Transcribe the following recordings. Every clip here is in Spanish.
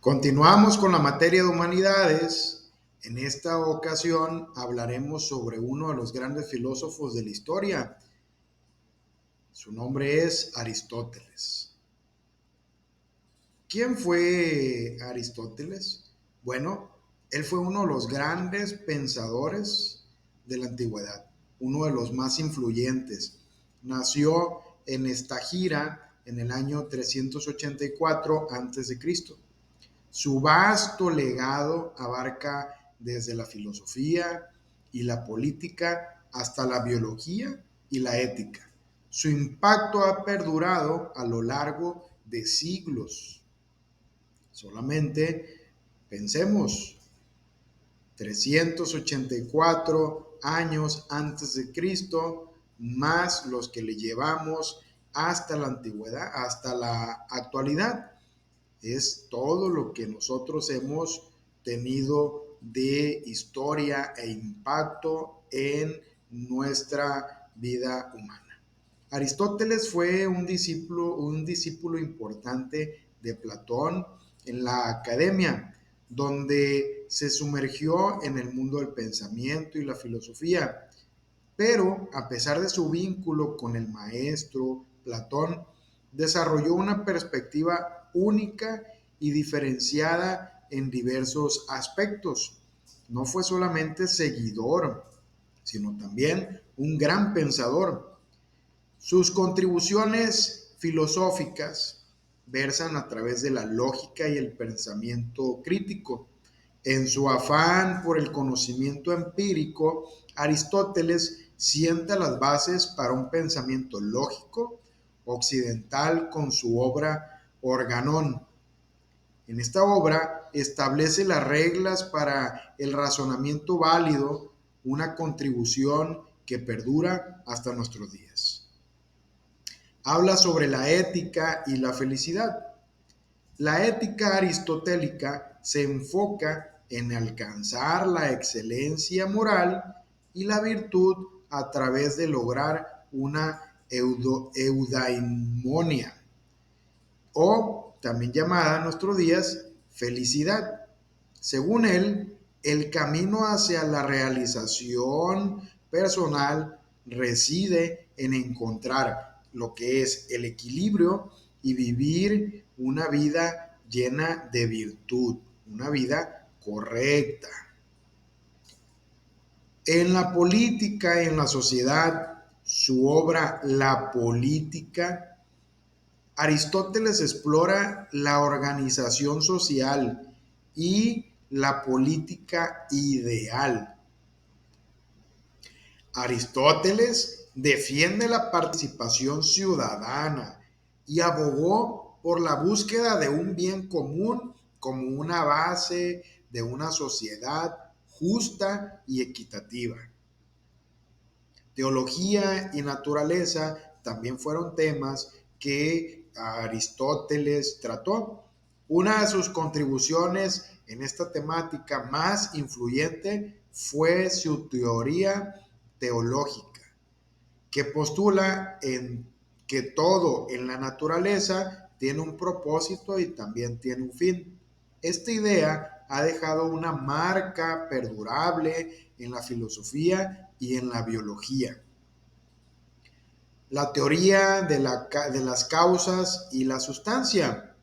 Continuamos con la materia de humanidades. En esta ocasión hablaremos sobre uno de los grandes filósofos de la historia. Su nombre es Aristóteles. ¿Quién fue Aristóteles? Bueno, él fue uno de los grandes pensadores de la antigüedad, uno de los más influyentes. Nació en Estagira en el año 384 a.C. Su vasto legado abarca desde la filosofía y la política hasta la biología y la ética. Su impacto ha perdurado a lo largo de siglos. Solamente pensemos, 384 años antes de Cristo, más los que le llevamos hasta la antigüedad, hasta la actualidad. Es todo lo que nosotros hemos tenido de historia e impacto en nuestra vida humana. Aristóteles fue un discípulo importante de Platón en la academia, donde se sumergió en el mundo del pensamiento y la filosofía. Pero a pesar de su vínculo con el maestro Platón, desarrolló una perspectiva única y diferenciada en diversos aspectos. No fue solamente seguidor, sino también un gran pensador. Sus contribuciones filosóficas versan a través de la lógica y el pensamiento crítico. En su afán por el conocimiento empírico, Aristóteles sienta las bases para un pensamiento lógico occidental con su obra Organón. En esta obra establece las reglas para el razonamiento válido, una contribución que perdura hasta nuestros días. Habla sobre la ética y la felicidad. La ética aristotélica se enfoca en alcanzar la excelencia moral y la virtud a través de lograr una eudaimonia, o también llamada en nuestros días felicidad. Según él, el camino hacia la realización personal reside en encontrar lo que es el equilibrio y vivir una vida llena de virtud, una vida correcta. En la política y en la sociedad, su obra La Política, Aristóteles explora la organización social y la política ideal. Aristóteles defiende la participación ciudadana y abogó por la búsqueda de un bien común como una base de una sociedad justa y equitativa. Teología y naturaleza también fueron temas que Aristóteles trató. Una de sus contribuciones en esta temática más influyente fue su teoría teológica, que postula que todo en la naturaleza tiene un propósito y también tiene un fin. Esta idea ha dejado una marca perdurable en la filosofía y en la biología. La teoría de las causas y la sustancia.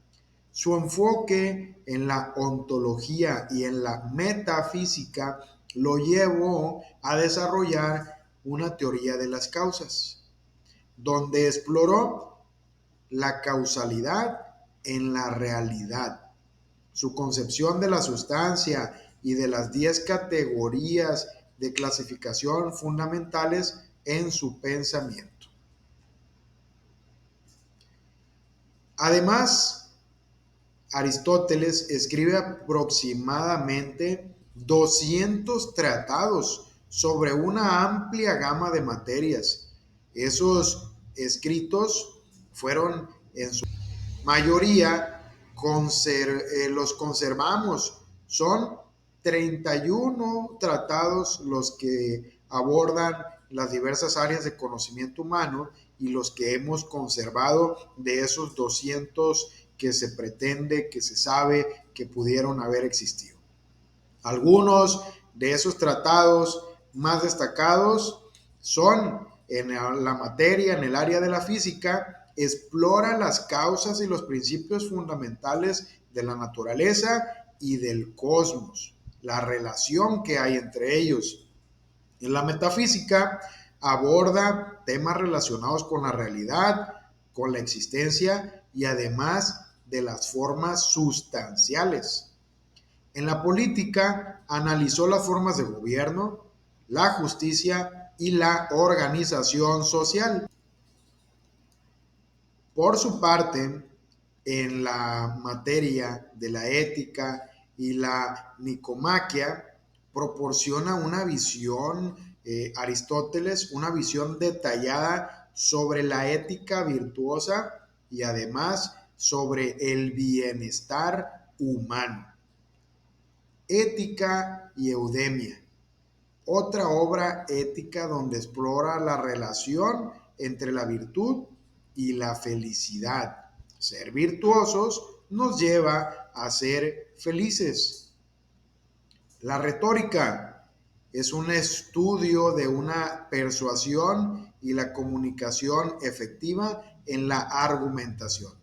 Su enfoque en la ontología y en la metafísica lo llevó a desarrollar una teoría de las causas, donde exploró la causalidad en la realidad. Su concepción de la sustancia y de las 10 categorías de clasificación fundamentales en su pensamiento. Además, Aristóteles escribe aproximadamente 200 tratados sobre una amplia gama de materias. Esos escritos fueron en su mayoría los conservamos. Son 31 tratados los que abordan las diversas áreas de conocimiento humano y los que hemos conservado de esos 200 que se pretende, que se sabe que pudieron haber existido. Algunos de esos tratados más destacados son en la materia, en el área de la física, explora las causas y los principios fundamentales de la naturaleza y del cosmos, la relación que hay entre ellos. En la metafísica aborda temas relacionados con la realidad, con la existencia y además de las formas sustanciales. En la política analizó las formas de gobierno, la justicia y la organización social. Por su parte, en la materia de la ética y la nicomaquia, proporciona una visión, Aristóteles, una visión detallada sobre la ética virtuosa y además sobre el bienestar humano. Ética y Eudemia, otra obra ética donde explora la relación entre la virtud y la felicidad. Ser virtuosos nos lleva a ser felices. La retórica es un estudio de una persuasión y la comunicación efectiva en la argumentación.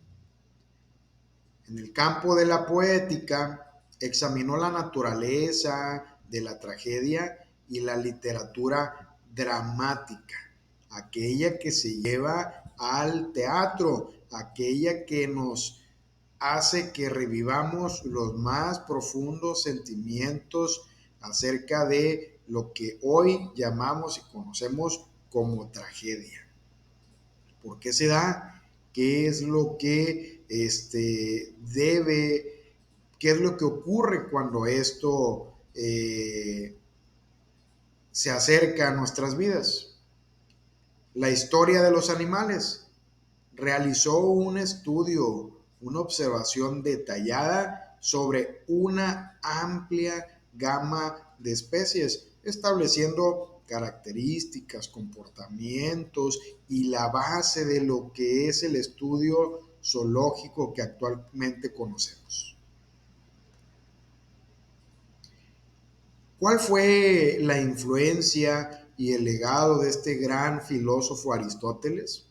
En el campo de la poética, examinó la naturaleza de la tragedia y la literatura dramática, aquella que se lleva al teatro, aquella que nos hace que revivamos los más profundos sentimientos acerca de lo que hoy llamamos y conocemos como tragedia. ¿Por qué se da? ¿Qué es lo que qué es lo que ocurre cuando esto se acerca a nuestras vidas? La historia de los animales. Realizó un estudio, una observación detallada sobre una amplia gama de especies, estableciendo características, comportamientos y la base de lo que es el estudio zoológico que actualmente conocemos. ¿Cuál fue la influencia y el legado de este gran filósofo Aristóteles?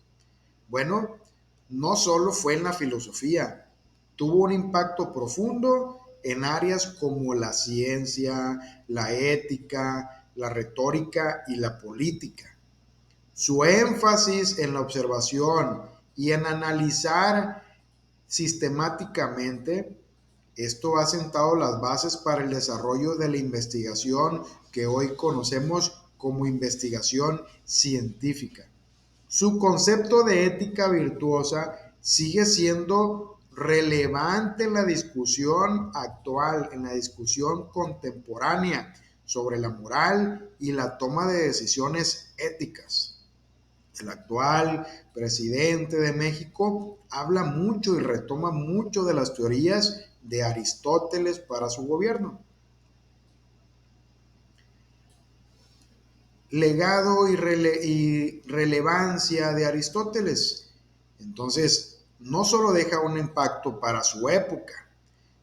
Bueno, no solo fue en la filosofía, tuvo un impacto profundo en áreas como la ciencia, la ética, la retórica y la política. Su énfasis en la observación y en analizar sistemáticamente, esto ha sentado las bases para el desarrollo de la investigación que hoy conocemos como investigación científica. Su concepto de ética virtuosa sigue siendo relevante en la discusión actual, en la discusión contemporánea sobre la moral y la toma de decisiones éticas. El actual presidente de México habla mucho y retoma mucho de las teorías de Aristóteles para su gobierno. Legado y relevancia de Aristóteles. Entonces, no solo deja un impacto para su época,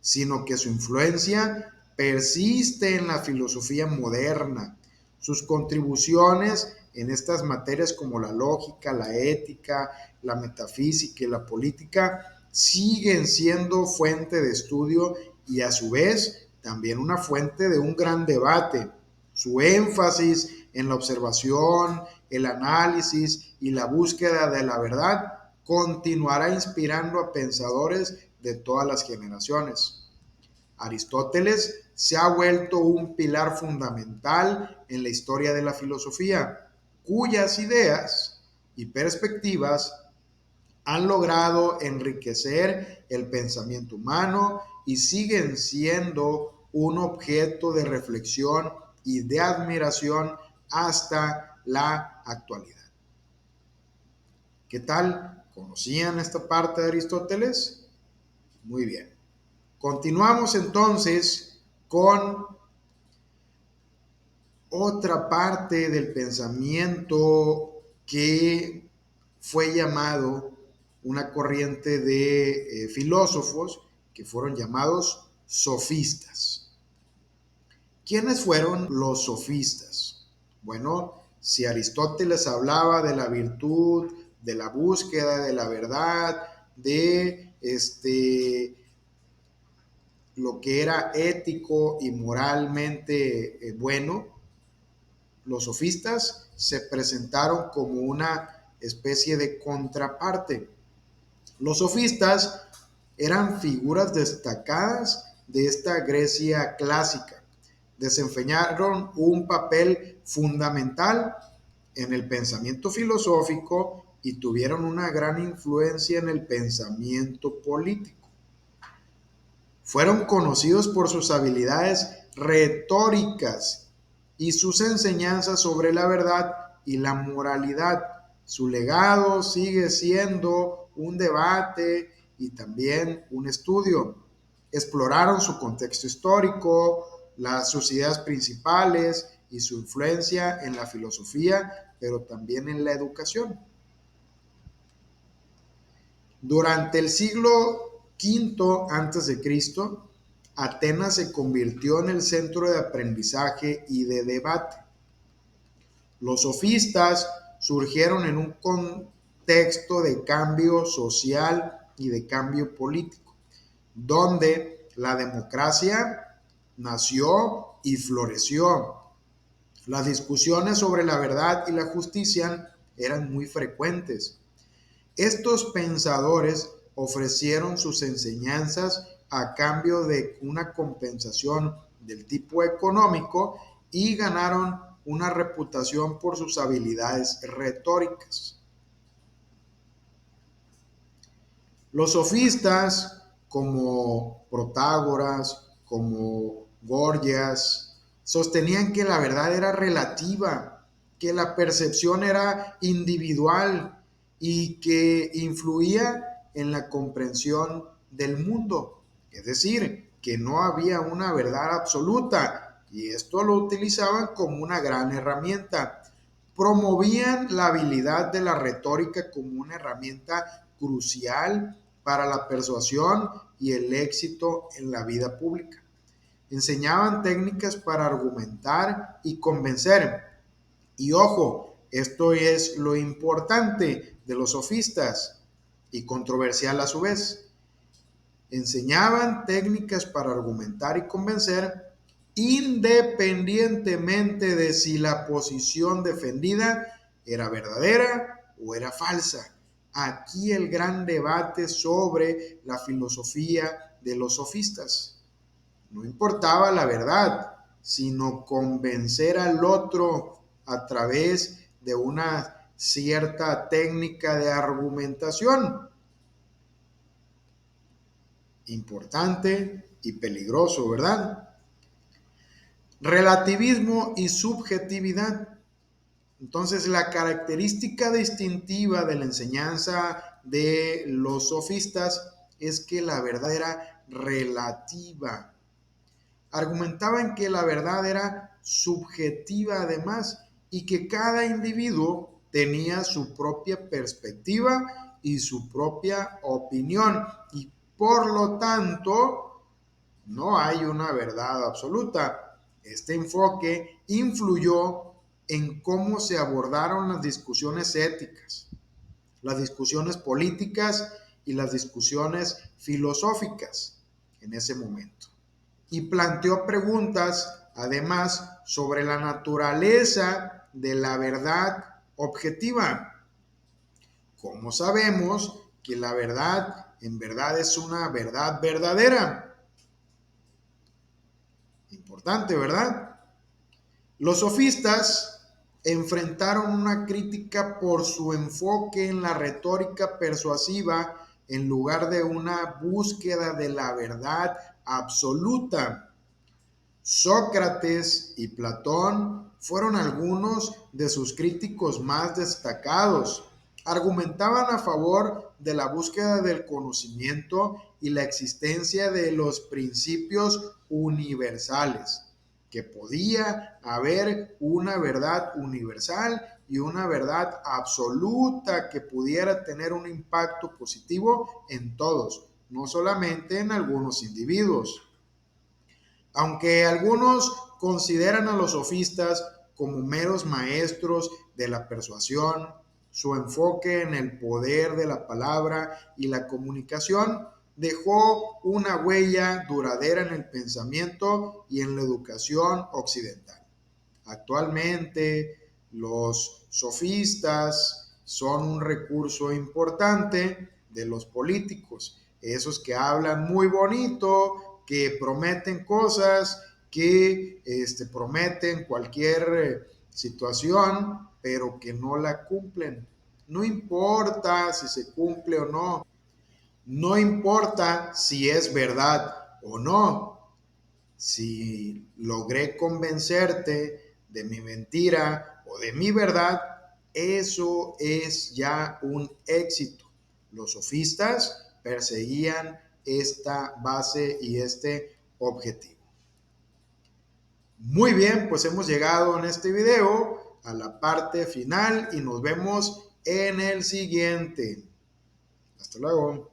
sino que su influencia persiste en la filosofía moderna. Sus contribuciones en estas materias como la lógica, la ética, la metafísica y la política siguen siendo fuente de estudio y a su vez también una fuente de un gran debate. Su énfasis en la observación, el análisis y la búsqueda de la verdad continuará inspirando a pensadores de todas las generaciones. Aristóteles se ha vuelto un pilar fundamental en la historia de la filosofía, cuyas ideas y perspectivas han logrado enriquecer el pensamiento humano y siguen siendo un objeto de reflexión y de admiración hasta la actualidad. ¿Qué tal? ¿Conocían esta parte de Aristóteles? Muy bien. Continuamos entonces con otra parte del pensamiento que fue llamado una corriente de filósofos que fueron llamados sofistas. ¿Quiénes fueron los sofistas? Bueno, si Aristóteles hablaba de la virtud, de la búsqueda de la verdad, de lo que era ético y moralmente bueno, los sofistas se presentaron como una especie de contraparte. Los sofistas eran figuras destacadas de esta Grecia clásica. Desempeñaron un papel fundamental en el pensamiento filosófico y tuvieron una gran influencia en el pensamiento político. Fueron conocidos por sus habilidades retóricas y sus enseñanzas sobre la verdad y la moralidad. Su legado sigue siendo un debate y también un estudio. Exploraron su contexto histórico, sus ideas principales y su influencia en la filosofía, pero también en la educación. Durante el siglo V a.C., Atenas se convirtió en el centro de aprendizaje y de debate. Los sofistas surgieron en un contexto de cambio social y de cambio político, donde la democracia nació y floreció. Las discusiones sobre la verdad y la justicia eran muy frecuentes. Estos pensadores ofrecieron sus enseñanzas a cambio de una compensación del tipo económico y ganaron una reputación por sus habilidades retóricas. Los sofistas, como Protágoras, como Gorgias, sostenían que la verdad era relativa, que la percepción era individual y que influía en la comprensión del mundo. Es decir, que no había una verdad absoluta, y esto lo utilizaban como una gran herramienta. Promovían la habilidad de la retórica como una herramienta crucial para la persuasión y el éxito en la vida pública. Enseñaban técnicas para argumentar y convencer. Y ojo, esto es lo importante de los sofistas y controversial a su vez. Enseñaban técnicas para argumentar y convencer independientemente de si la posición defendida era verdadera o era falsa. Aquí el gran debate sobre la filosofía de los sofistas. No importaba la verdad, sino convencer al otro a través de una cierta técnica de argumentación. Importante y peligroso, ¿verdad? Relativismo y subjetividad. Entonces, la característica distintiva de la enseñanza de los sofistas es que la verdad era relativa. Argumentaban que la verdad era subjetiva además y que cada individuo tenía su propia perspectiva y su propia opinión y por lo tanto no hay una verdad absoluta. Este enfoque influyó en cómo se abordaron las discusiones éticas, las discusiones políticas y las discusiones filosóficas en ese momento. Y planteó preguntas, además, sobre la naturaleza de la verdad objetiva. ¿Cómo sabemos que la verdad en verdad es una verdad verdadera? Importante, ¿verdad? Los sofistas enfrentaron una crítica por su enfoque en la retórica persuasiva en lugar de una búsqueda de la verdad absoluta. Sócrates y Platón fueron algunos de sus críticos más destacados. Argumentaban a favor de la búsqueda del conocimiento y la existencia de los principios universales, que podía haber una verdad universal y una verdad absoluta que pudiera tener un impacto positivo en todos, no solamente en algunos individuos. Aunque algunos consideran a los sofistas como meros maestros de la persuasión, su enfoque en el poder de la palabra y la comunicación dejó una huella duradera en el pensamiento y en la educación occidental. Actualmente, los sofistas son un recurso importante de los políticos, esos que hablan muy bonito, que prometen cosas, que prometen cualquier situación, pero que no la cumplen. No importa si se cumple o no, no importa si es verdad o no. Si logré convencerte de mi mentira o de mi verdad, eso es ya un éxito. Los sofistas perseguían esta base y este objetivo. Muy bien, pues hemos llegado en este video a la parte final y nos vemos en el siguiente. Hasta luego.